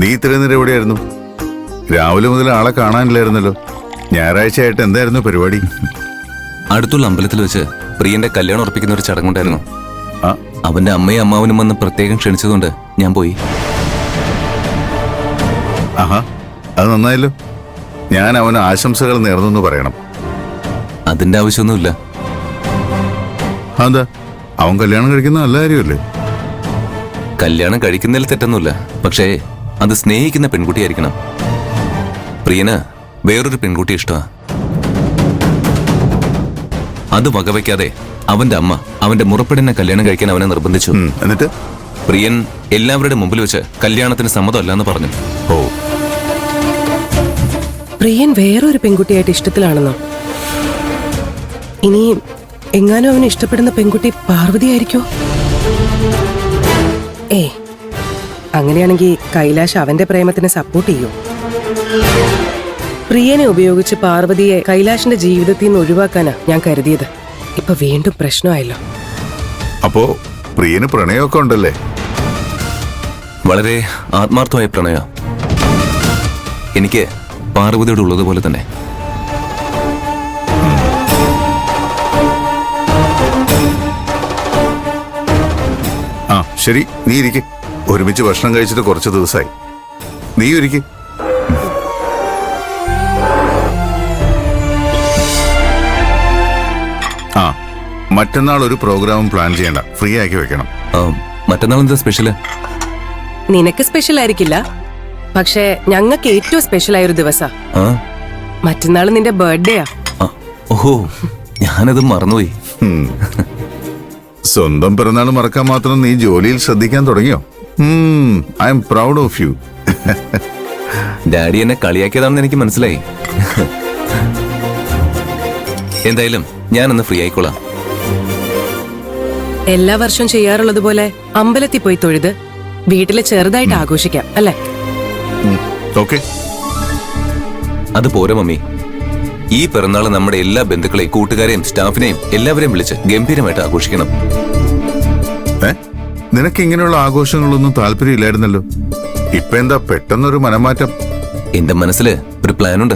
നീ ഇത്രയും നേരം എവിടെയായിരുന്നു? രാവിലെ മുതൽ ആളെ കാണാനില്ലായിരുന്നല്ലോ. ഞായറാഴ്ച ആയിട്ട് എന്തായിരുന്നു പരിപാടി? അടുത്തുള്ള അമ്പലത്തിൽ വെച്ച് പ്രിയന്റെ കല്യാണം ഉറപ്പിക്കുന്ന ഒരു ചടങ്ങുണ്ടായിരുന്നു. അവന്റെ അമ്മയും അമ്മാവനും വന്ന് പ്രത്യേകം ക്ഷണിച്ചതുകൊണ്ട് ഞാൻ പോയി. ആഹാ, അത് നന്നായല്ലോ. ഞാൻ അവന് ആശംസകൾ നേർന്നെന്ന് പറയണം. അതിന്റെ ആവശ്യമൊന്നുമില്ല. അതെന്താ? അവൻ കല്യാണം കഴിക്കുന്ന നല്ല കാര്യമല്ലേ? കല്യാണം കഴിക്കുന്നതിൽ തെറ്റൊന്നുമില്ല. പക്ഷേ അത് സ്നേഹിക്കുന്ന പെൺകുട്ടിയായിരിക്കണം. പ്രിയന് വേറൊരു പെൺകുട്ടി ഇഷ്ടമാ. അത് വകവയ്ക്കാതെ അവന്റെ അമ്മ അവന്റെ മുറപ്പെടിനെ കല്യാണം കഴിക്കാൻ അവനെ നിർബന്ധിച്ചു. എന്നിട്ട് പ്രിയൻ എല്ലാവരുടെ മുമ്പിൽ വെച്ച് കല്യാണത്തിന് സമ്മതമല്ലെന്ന് പറഞ്ഞു. ഓ, പ്രിയൻ വേറൊരു പെൺകുട്ടിയായിട്ട് ഇഷ്ടത്തിലാണെന്നോ? ഇനി എങ്ങാനും അവന് ഇഷ്ടപ്പെടുന്ന പെൺകുട്ടി പാർവതി ആയിരിക്കോ? അങ്ങനെയാണെങ്കിൽ കൈലാഷ് അവന്റെ പ്രേമത്തിന് സപ്പോർട്ട് ചെയ്യൂ. പ്രിയനെ ഉപയോഗിച്ച് പാർവതിയെ കൈലാഷിന്റെ ജീവിതത്തിൽ നിന്ന് ഒഴിവാക്കാനാ ഞാൻ കരുതിയത്. ഇപ്പൊ വീണ്ടും പ്രശ്നമായല്ലോ. അപ്പോ പ്രിയന് പ്രണയമൊക്കെ ഉണ്ടല്ലേ? വളരെ ആത്മാർത്ഥമായ പ്രണയ. എനിക്ക് പാർവതിയോട് ഉള്ളതുപോലെ തന്നെ. ആ ശരി, നീ ഇരിക്കെ. ഒരുമിച്ച് ഭക്ഷണം കഴിച്ചിട്ട് കുറച്ച് ദിവസമായി. നീ ഇരിക്കെ. ആ, മറ്റന്നാൾ ഒരു പ്രോഗ്രാമും പ്ലാൻ ചെയ്യണ്ട, ഫ്രീ ആക്കി വെക്കണം. മറ്റന്നാൾ എന്താ സ്പെഷ്യല്? നിനക്ക് സ്പെഷ്യൽ ആയിരിക്കില്ല, പക്ഷെ ഞങ്ങൾക്ക് ഏറ്റവും സ്പെഷ്യൽ ആയൊരു ദിവസാ. മറ്റന്നാൾ നിന്റെ ബർത്ത്ഡേയാ. ഓഹോ, ഞാനത് മറന്നുപോയി. സ്വന്തം പിറന്നാൾ മറക്കാൻ മാത്രം നീ ജോലിയിൽ ശ്രദ്ധിക്കാൻ തുടങ്ങിയോ? I am proud of you. Daddy എന്നെ കളിയാക്കിയതാണെന്ന് എനിക്ക് മനസ്സിലായി. എന്തായാലും ഞാനൊന്ന് ഫ്രീ ആയിക്കോളാം. എല്ലാ വർഷവും ചെയ്യാറുള്ളത് പോലെ അമ്പലത്തിൽ പോയി തൊഴുത് വീട്ടില് ചെറുതായിട്ട് ആഘോഷിക്കാം അല്ലേ? ഓക്കെ. അത് പോരാ മമ്മി. ഈ പിറന്നാൾ നമ്മുടെ എല്ലാ ബന്ധുക്കളെയും കൂട്ടുകാരെയും സ്റ്റാഫിനെയും എല്ലാവരെയും വിളിച്ച് ഗംഭീരമായിട്ട് ആഘോഷിക്കണം. നിനക്ക് ഇങ്ങനെയുള്ള ആഘോഷങ്ങളൊന്നും താല്പര്യമില്ലായിരുന്നല്ലോ. ഇപ്പൊ എന്താ പെട്ടെന്നൊരു മനംമാറ്റം? എന്റെ മനസ്സില് ഒരു പ്ലാനുണ്ട്.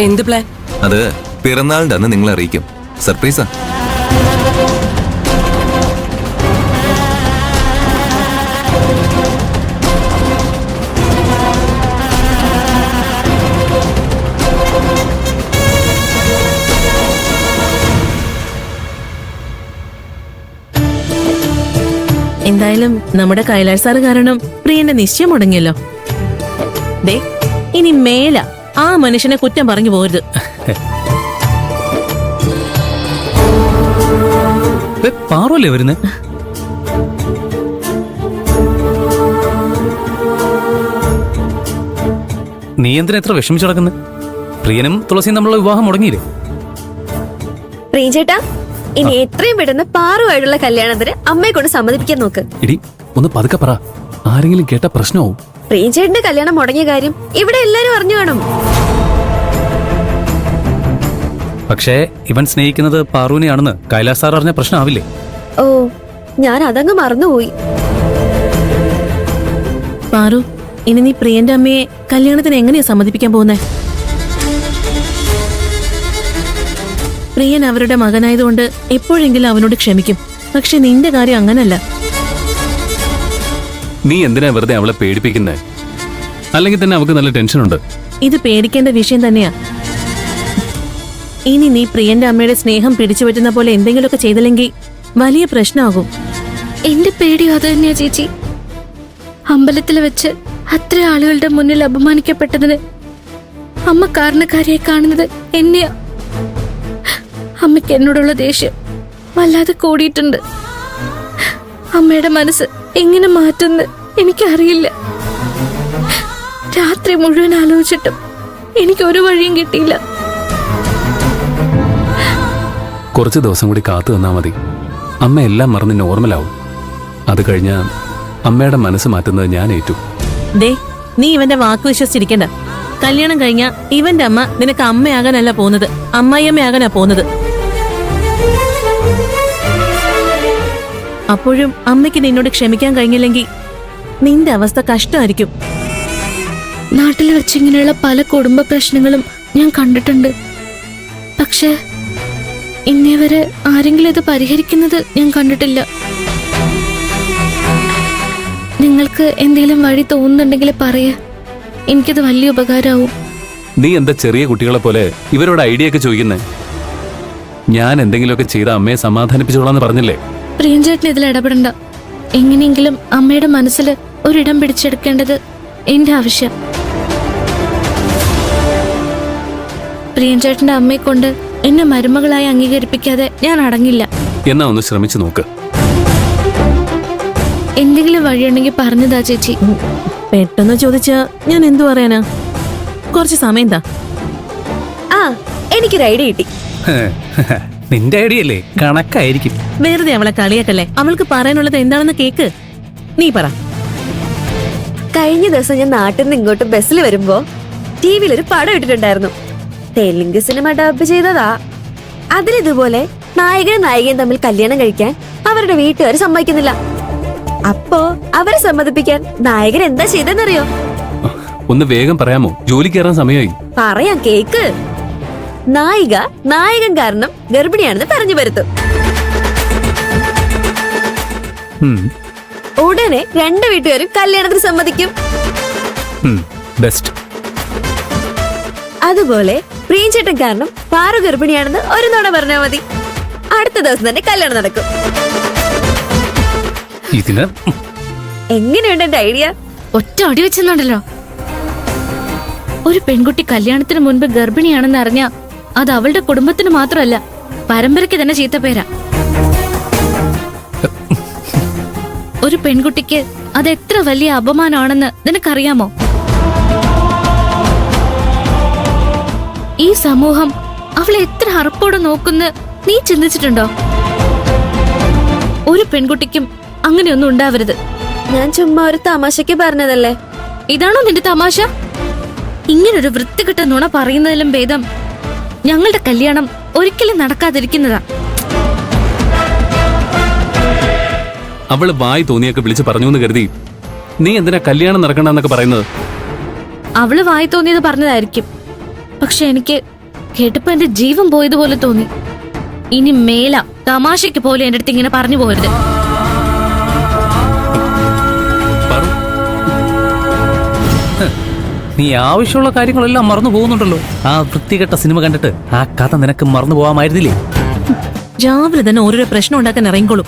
എന്ത് പ്ലാൻ? അത് പിറന്നാളിന്റെ അന്ന് നിങ്ങളെ അറിയിക്കും. സർപ്രൈസാ. എന്തായാലും നമ്മുടെ കൈലാഷ് സാറ് കാരണം പ്രിയന്റെ നിശ്ചയം മുടങ്ങിയല്ലോ. ദേ, ഇനി മേല ആ മനുഷ്യനെ കുറ്റം പറഞ്ഞു പോരുത്. പാറല്ലേ വരുന്നേ? നീ എന്തിനാ എത്ര വിഷമിച്ചു നടക്കുന്നത്? പ്രിയനും തുളസിയും തമ്മിലുള്ള വിവാഹം മുടങ്ങിയില്ലേ? പ്രിയചേട്ടാ, ഇനി എത്രയും പെട്ടെന്ന് പാറുമായിട്ടുള്ള കല്യാണത്തിന് അമ്മയെ കൊണ്ട് സമ്മതിപ്പിക്കാൻ നോക്ക്. ഇടി, ഒന്ന് പതുക്കെ പറ. ആരെങ്കിലും കേട്ട പ്രശ്നമാവും. പ്രിയചേട്ടന്റെ കല്യാണം മുടങ്ങിയ കാര്യം ഇവിടെ എല്ലാരും അറിഞ്ഞു കാണും. പക്ഷേ ഇവൻ സ്നേഹിക്കുന്നത് പാറുവിനെയാണെന്ന് കൈലാസ് സാർ അറിഞ്ഞ പ്രശ്നമാവില്ലേ? ഓ, ഞാൻ അതങ്ങ് മറന്നുപോയി. പാറു, ഇനി നീ പ്രിയന്റെ അമ്മയെ കല്യാണത്തിന് എങ്ങനെയാ സമ്മതിപ്പിക്കാൻ പോകുന്നേ? പ്രിയൻ അവരുടെ മകനായതുകൊണ്ട് എപ്പോഴെങ്കിലും അവനോട് ക്ഷമിക്കും. പക്ഷെ നിന്റെ കാര്യം അങ്ങനല്ല. നീ എന്തിനാ വെറുതെ അവളെ പേടിപ്പിക്കുന്നേ? അല്ലെങ്കിൽ തന്നെ അവൾക്ക് നല്ല ടെൻഷനുണ്ട്. ഇത് പേടിക്കേണ്ട വിഷയം തന്നെയാ. ഇനി നീ പ്രിയന്റെ അമ്മയുടെ സ്നേഹം പിടിച്ചു പറ്റുന്ന പോലെ എന്തെങ്കിലുമൊക്കെ ചെയ്തില്ലെങ്കിൽ വലിയ പ്രശ്നമാകും. എന്റെ പേടിയോ അത് തന്നെയാ ചേച്ചി. അമ്പലത്തിൽ വെച്ച് അത്ര ആളുകളുടെ മുന്നിൽ അപമാനിക്കപ്പെട്ടതിന് അമ്മ കാരണക്കാരിയായി കാണുന്നത് എന്നെയാ. അമ്മയ്ക്ക് എന്നോടുള്ള ദേഷ്യം വല്ലാതെ കൂടിയിട്ടുണ്ട്. അമ്മയുടെ മനസ്സ് എങ്ങനെ മാറ്റുന്ന എനിക്കറിയില്ല. രാത്രി മുഴുവൻ ആലോചിച്ചിട്ടും എനിക്ക് ഒരു വഴിയും കിട്ടിയില്ല. കുറച്ച് ദിവസം കൂടി കാത്തു തന്നാ മതി. അമ്മ എല്ലാം മറന്ന് നോർമലാവും. അത് കഴിഞ്ഞ അമ്മയുടെ മനസ്സ് മാറ്റുന്നത് ഞാൻ ഏറ്റു. ദേ, നീ ഇവന്റെ വാക്ക് വിശ്വസിച്ചിരിക്കണ്ട. കല്യാണം കഴിഞ്ഞ ഇവന്റെ അമ്മ നിനക്ക് അമ്മയാകാനല്ല പോകുന്നത്, അമ്മായിയമ്മയാകാനാ പോകുന്നത്. അപ്പോഴും അമ്മയ്ക്ക് നിന്നോട് ക്ഷമിക്കാൻ കഴിഞ്ഞില്ലെങ്കിൽ നിന്റെ അവസ്ഥ കഷ്ടമായിരിക്കും. നാട്ടിൽ വെച്ച് ഇങ്ങനെയുള്ള പല കുടുംബ പ്രശ്നങ്ങളും ഞാൻ കണ്ടിട്ടുണ്ട്. പക്ഷേ ഇന്നേ വരെ ആരെങ്കിലും ഇത് പരിഹരിക്കുന്നത് ഞാൻ കണ്ടിട്ടില്ല. നിങ്ങൾക്ക് എന്തെങ്കിലും വഴി തോന്നുന്നുണ്ടെങ്കിൽ പറയേ, എനിക്കത് വലിയ ഉപകാരമാവും. നീ എന്താ ചെറിയ കുട്ടികളെ പോലെ ഇവരോട് ഐഡിയ ഒക്കെ ചോദിക്കുന്നേ? ഞാൻ എന്തെങ്കിലുമൊക്കെ ചെയ്ത അമ്മയെ സമാധാനിപ്പിച്ചോളാന്ന് പറഞ്ഞില്ലേ? പ്രിയൻചേട്ടൻ ഇതിൽ ഇടപെടണ്ട. എങ്ങനെയെങ്കിലും അമ്മയുടെ മനസ്സിൽ ഒരിടം പിടിച്ചെടുക്കേണ്ടത് എന്റെ ആവശ്യം. പ്രിയൻചേട്ടന്റെ അമ്മയെ കൊണ്ട് എന്നെ മരുമകളായി അംഗീകരിപ്പിക്കാതെ ഞാൻ അടങ്ങില്ല. എന്നാ ഒന്ന് ശ്രമിച്ചു നോക്ക്. എന്തെങ്കിലും വഴിയുണ്ടെങ്കിൽ പറഞ്ഞതാ ചേച്ചി. പെട്ടെന്ന് ചോദിച്ചാ ഞാൻ എന്തു പറയാനാ? കുറച്ച് സമയം താ. ആ, എനിക്കൊരു ഐഡിയ കിട്ടി. നിന്റെ ഐഡിയ അല്ലേ? കണക്കായിരിക്കും. വെറുതെ അവളെ കളിയാക്കല്ലേ. അവൾക്ക് പറയാനുള്ളത് എന്താണെന്ന് കേക്ക്. നീ പറ. കഴിഞ്ഞ ദിവസം ഞാൻ നാട്ടിൽ നിന്ന് ഇങ്ങോട്ട് ബസ്സിൽ വരുമ്പോ ടിവിയിൽ ഒരു പടം ഇട്ടിട്ടുണ്ടായിരുന്നു. തെലുങ്ക് സിനിമ ഡബ് ചെയ്തതാ. അതിലിതുപോലെ നായകനും നായികയും തമ്മിൽ കല്യാണം കഴിക്കാൻ അവരുടെ വീട്ടുകാർ സമ്മതിക്കുന്നില്ല. അപ്പോ അവരെ സമ്മതിപ്പിക്കാൻ നായകൻ എന്താ ചെയ്തെന്നറിയോ? ഒന്ന് വേഗം പറയാമോ? ജോലി കയറാൻ സമയമായി. പറയാം, കേക്ക്. നായിക നായകൻ കാരണം ഗർഭിണിയാണെന്ന് പറഞ്ഞു വരുത്തും. ഉടനെ രണ്ട് വീട്ടുകാരും കല്യാണത്തിന് സമ്മതിക്കും. ബെസ്റ്റ്. അതുപോലെ പ്രിയൻചേട്ടൻ കാരണം പാറു ഗർഭിണിയാണെന്ന് ഒരു നുണ പറഞ്ഞാൽ മതി. അടുത്ത ദിവസം തന്നെ കല്യാണം നടക്കും. ഇതിന് എങ്ങനെയുണ്ട് എന്റെ ഐഡിയ? ഒറ്റ അടി വെച്ചെന്നുണ്ടല്ലോ. ഒരു പെൺകുട്ടി കല്യാണത്തിന് മുൻപ് ഗർഭിണിയാണെന്ന് അറിഞ്ഞാ അത് അവളുടെ കുടുംബത്തിന് മാത്രമല്ല, പരമ്പരയ്ക്ക് തന്നെ ചീത്തപ്പേരാ. ഒരു പെൺകുട്ടിക്ക് അത് എത്ര വലിയ അപമാനമാണെന്ന് നിനക്കറിയാമോ? ഈ സമൂഹം അവളെ എത്ര അറപ്പോടെ നോക്കുന്ന നീ ചിന്തിച്ചിട്ടുണ്ടോ? ഒരു പെൺകുട്ടിക്കും അങ്ങനെയൊന്നും ഉണ്ടാവരുത്. ഞാൻ ചുമ്മാ ഒരു തമാശക്ക് പറഞ്ഞതല്ലേ. ഇതാണോ നിന്റെ തമാശ? ഇങ്ങനൊരു വൃത്തികെട്ട നുണ പറയുന്നതിലും ഭേദം ഞങ്ങളുടെ കല്യാണം ഒരിക്കലും നടക്കാതിരിക്കുന്നതാ. അവള് വായി തോന്നിയൊക്കെ വിളിച്ച് പറഞ്ഞു എന്ന് കരുതി നീ എന്തിനാ കല്യാണം നടക്കണ്ടെന്നൊക്കെ പറയുന്നത്? അവള് വായി തോന്നിയത് പറഞ്ഞതായിരിക്കും. പക്ഷെ എനിക്ക് കേട്ടപ്പോ എന്റെ ജീവൻ പോയതുപോലെ തോന്നി. ഇനി മേല തമാശയ്ക്ക് പോലും എന്റെ അടുത്ത് ഇങ്ങനെ പറഞ്ഞു പോരുത്. നീ ആവശ്യമുള്ള കാര്യങ്ങളെല്ലാം മറന്നു പോകുന്നുണ്ടല്ലോ. ആ വൃത്തികെട്ട സിനിമ കണ്ടിട്ട് ആ കഥ നിനക്ക് മറന്നു പോകാമായിരുന്നില്ലേ? രാവിലെ തന്നെ ഓരോരോ പ്രശ്നം ഉണ്ടാക്കാൻ ഇറങ്ങിക്കോളും.